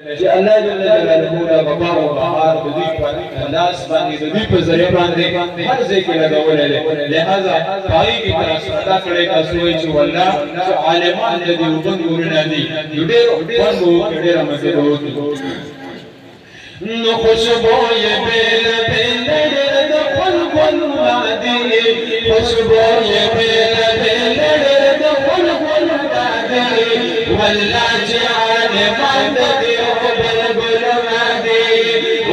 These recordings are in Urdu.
چې الله جل جلاله د بقا او بهار د دې په لاس باندې د دې په ذریعہ باندې هر ځای کې لګولې ده لہذا پای کې تاسو ادا کړئ تاسو چې والله چې عالمان د دې وګن ورنه دي ډېر وګو ډېر مزه وروته نو خوشبوې بیل بیل د خلق وادي خوشبوې بیل بیل د خلق وادي والله جعل مند دی او بلبل وادي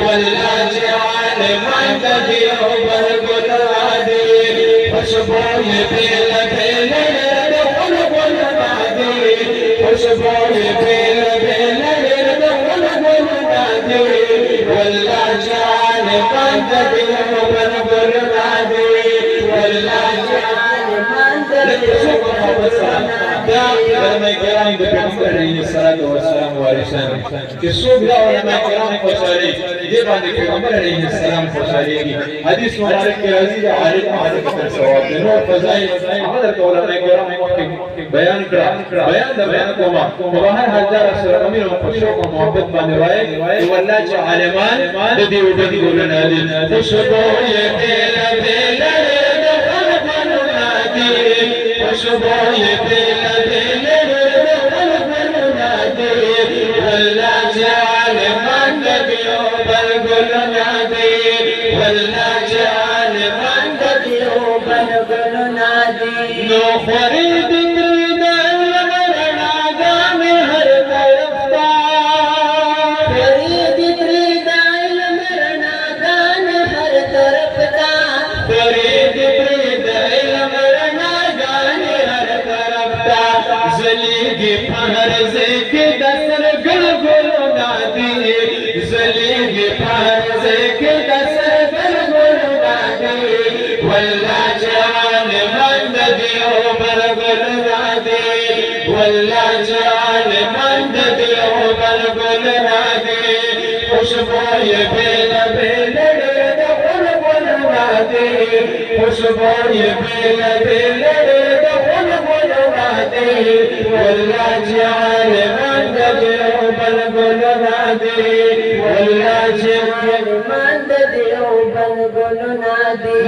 والله جعل مند دی او بلبل وادي خوشبوې بیل بیل د خلق وادي خوشبوې بیل بیل د خلق وادي والله جعل مند دی او بلبل وادي والله جعل مند دی او بلبل وادي دا علماء کرام د پیغمبر علیه الصلاۃ والسلام وارثان چې څوک دا علماء کرام خوشالي دې باندې پیغمبر علیه السلام خوشاليږي حدیث مبارک کې راځي چې عارف تر ثواب دی نو فضایل هغه د علماء کرام بیان کړه بیان د بیان کومه په هر حال دا سره امیر او خوشو او محبت باندې وایي والله چې عالمان د دې وګړي ګولنه دي خوشبو یې بیل بیل د خلق نادي خوشبو یې بیل والله جعل مند دی او بلبل نادي والله جعل مند دی او بلبل نادي نو فرید ترید المرنا گام ہر طرف تا فرید ترید المرنا گام ہر طرف تا فرید ترید المرنا گام ہر طرف تا زلیگی پہر زیکی دسر گل گل نادی زلیگی پہر زیکی دسر گل گل نادی والله جعل مند دی او بلبل نادی والله جعل مند دی او بلبل نادی خوشبوئے بیل بیل د بلبل نادی خوشبوئے بیل بیل د بلبل نادی والله جعل مند دی او بلبل نادی والله جعل مند دی او بلبل نادی